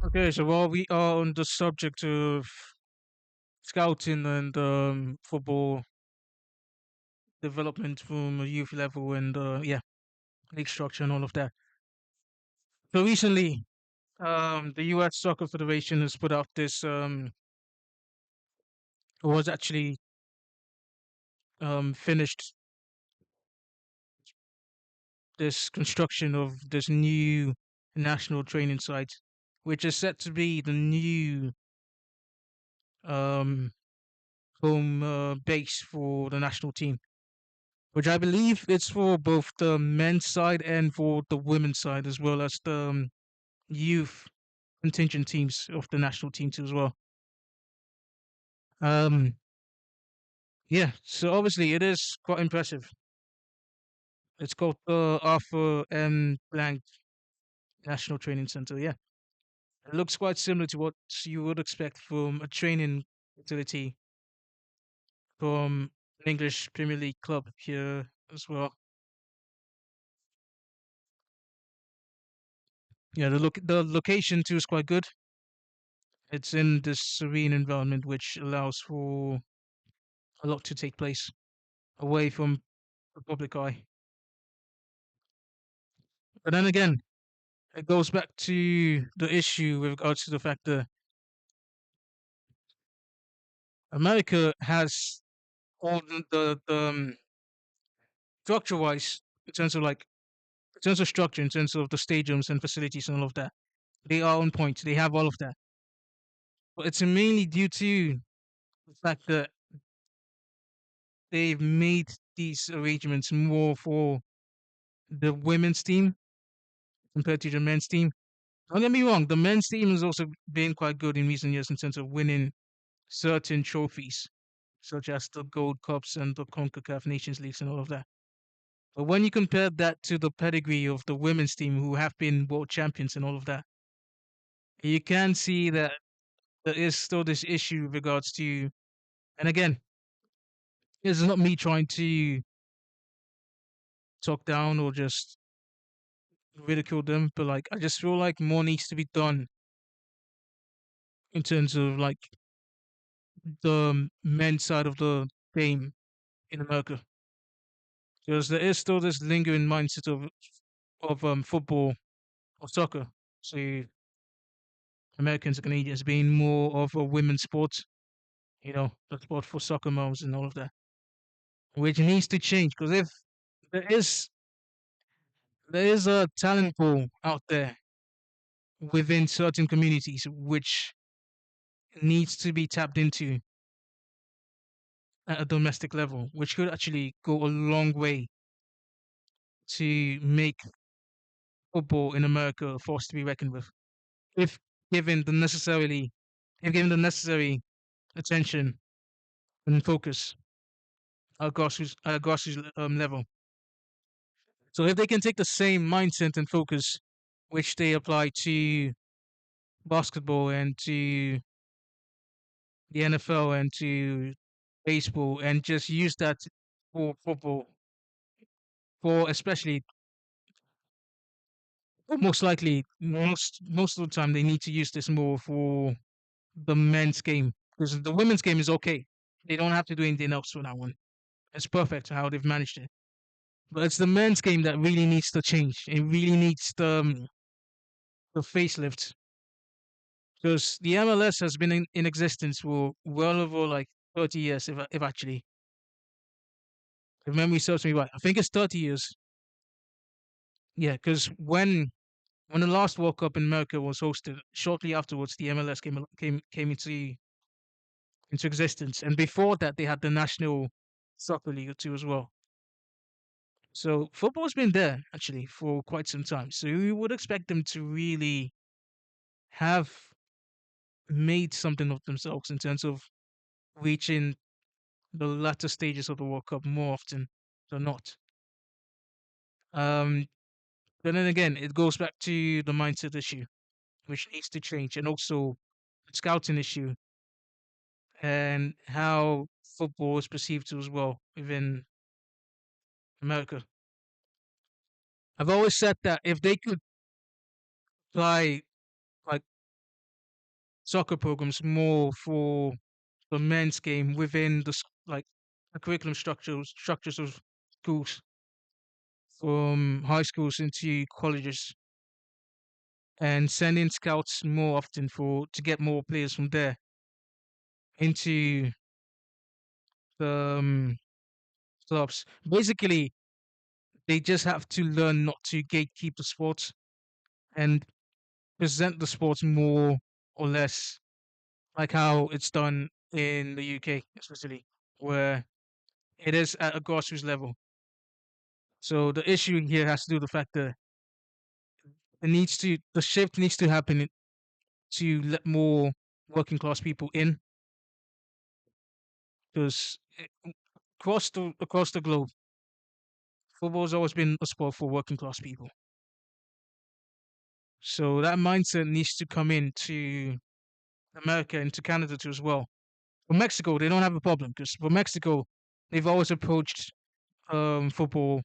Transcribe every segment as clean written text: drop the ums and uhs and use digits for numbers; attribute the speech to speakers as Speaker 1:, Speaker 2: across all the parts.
Speaker 1: Okay, so while we are on the subject of scouting and football development from a youth level and league structure and all of that. So recently, the U.S. Soccer Federation has put out this was actually finished this construction of this new national training site, which is set to be the new um home base for the national team, which I believe it's for both the men's side and for the women's side, as well as the youth contingent teams of the national team too as well. Um, yeah, so obviously it is quite impressive. It's called the Arthur M. Blank National Training Center. Yeah, it looks quite similar to what you would expect from a training facility from an English Premier League club here as well. Yeah, the location too is quite good. It's in this serene environment which allows for a lot to take place away from the public eye. But then again, it goes back to the issue with regards to the fact that America has all the structure wise, in terms of in terms of structure, in terms of the stadiums and facilities and all of that, they are on point. They have all of that. But it's mainly due to the fact that they've made these arrangements more for the women's team compared to the men's team. Don't get me wrong, the men's team has also been quite good in recent years in terms of winning certain trophies, such as the Gold Cups and the CONCACAF Nations Leagues and all of that. But when you compare that to the pedigree of the women's team who have been world champions and all of that, you can see that there is still this issue with regards to, and again, this is not me trying to talk down or just ridicule them, but I just feel like more needs to be done in terms of the men's side of the game in America. Because there is still this lingering mindset of football or soccer. So Americans and Canadians being more of a women's sport, the sport for soccer moms and all of that, which needs to change. Because if there is there is a talent pool out there within certain communities which needs to be tapped into at a domestic level, which could actually go a long way to make football in America a force to be reckoned with, if given the necessarily, if given the necessary attention and focus at a grassroots level. So if they can take the same mindset and focus which they apply to basketball and to the NFL and to baseball and just use that for football, for especially most likely most of the time they need to use this more for the men's game, because the women's game is okay. They don't have to do anything else for that one. It's perfect how they've managed it. But it's the men's game that really needs to change. It really needs the facelift, because the MLS has been in existence for well over 30 years, if actually, if memory serves me right. I think it's 30 years. Yeah, because when the last World Cup in America was hosted, shortly afterwards the MLS came into existence, and before that they had the National Soccer League too as well. So football's been there actually for quite some time. So you would expect them to really have made something of themselves in terms of reaching the latter stages of the World Cup more often than not. Um, but then again, it goes back to the mindset issue, which needs to change, and also the scouting issue and how football is perceived to as well within America. I've always said that if they could apply like soccer programs more for the men's game within like the curriculum structures of schools, from high schools into colleges, and sending scouts more often for to get more players from there into the clubs. Basically, they just have to learn not to gatekeep the sports and present the sports more or less like how it's done in the UK, especially where it is at a grassroots level. So the issue here has to do with the fact that the shift needs to happen to let more working class people in, because across the globe, football has always been a sport for working class people. So that mindset needs to come into America and to Canada too as well. For Mexico, they don't have a problem because for Mexico, they've always approached football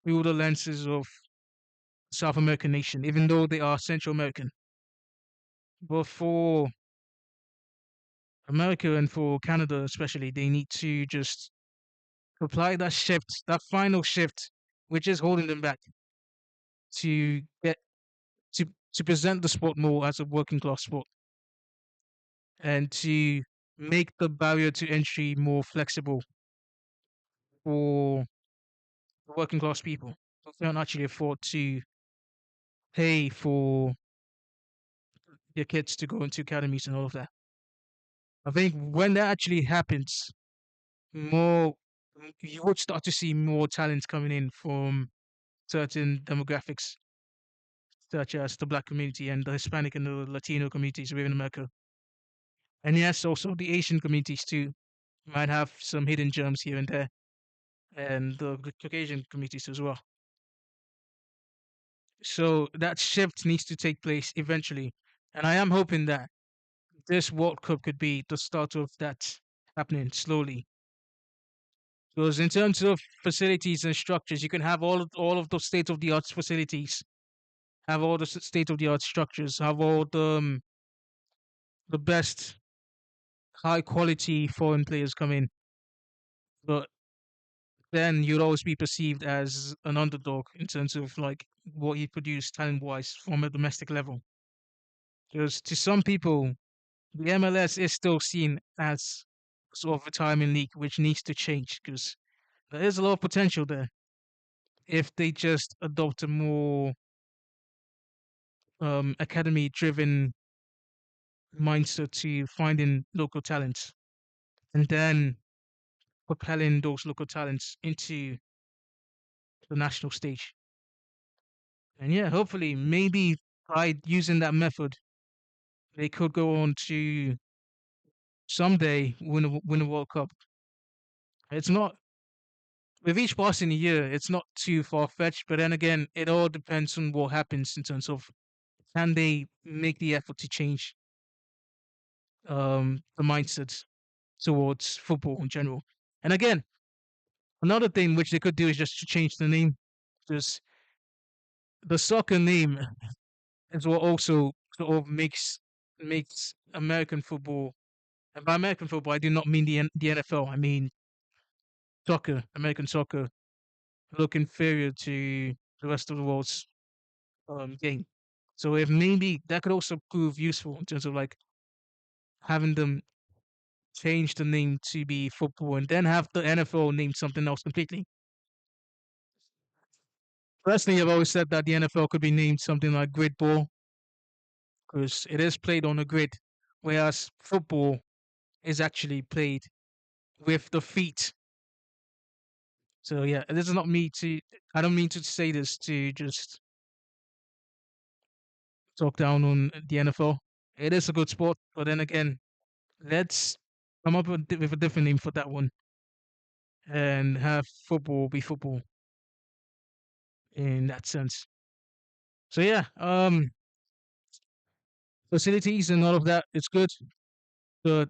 Speaker 1: through the lenses of South American nation, even though they are Central American. But for America and for Canada especially, they need to just apply that shift, that final shift, which is holding them back to get to to present the sport more as a working class sport and to make the barrier to entry more flexible for working class people who can't actually afford to pay for their kids to go into academies and all of that. I think when that actually happens, more you would start to see more talent coming in from certain demographics, such as the Black community and the Hispanic and the Latino communities within America. And yes, also the Asian communities too might have some hidden gems here and there, and the Caucasian communities as well. So that shift needs to take place eventually. And I am hoping that this World Cup could be the start of that happening slowly. Because in terms of facilities and structures, you can have all of those state of the art facilities, have all the state of the art structures, have all the best high quality foreign players come in, but then you'd always be perceived as an underdog in terms of like what you produce talent wise from a domestic level. Because to some people, the MLS is still seen as sort of retirement league, which needs to change because there is a lot of potential there if they just adopt a more academy driven mindset to finding local talents and then propelling those local talents into the national stage. And yeah, hopefully, maybe by using that method, they could go on to someday win a World Cup. It's not with each passing year, it's not too far fetched. But then again, it all depends on what happens in terms of can they make the effort to change the mindset towards football in general. And again, another thing which they could do is just to change the name. Because the soccer name is what also sort of makes American football. And by American football, I do not mean the NFL. I mean soccer, American soccer, look inferior to the rest of the world's game. So if maybe that could also prove useful in terms of like having them change the name to be football and then have the NFL name something else completely. Personally, I've always said that the NFL could be named something like grid ball because it is played on a grid, whereas football is actually played with the feet. So yeah, this is not me to. I don't mean to say this to just talk down on the NFL. It is a good sport, but then again, let's come up with a different name for that one and have football be football in that sense. So yeah, facilities and all of that, it's good, but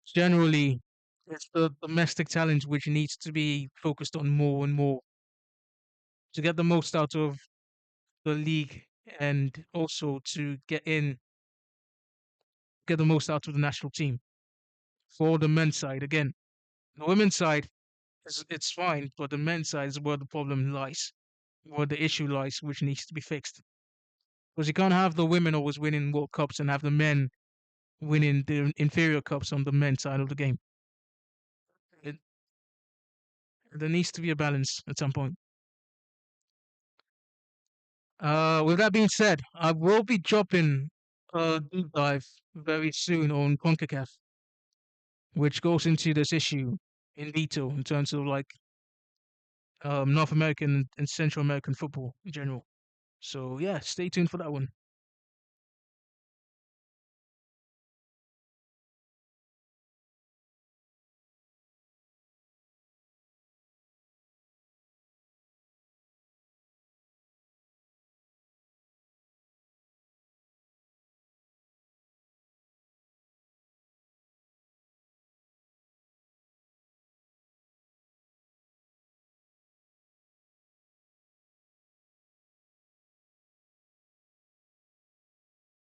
Speaker 1: generally, it's the domestic talent which needs to be focused on more and more to get the most out of the league and also to get in get the most out of the national team. For the men's side, again, the women's side it's fine, but the men's side is where the problem lies, where the issue lies, which needs to be fixed. Because you can't have the women always winning World Cups and have the men winning the inferior cups on the men's side of the game. It, there needs to be a balance at some point. With that being said, I will be dropping a deep dive very soon on CONCACAF, which goes into this issue in detail in terms of like North American and Central American football in general. So yeah, stay tuned for that one.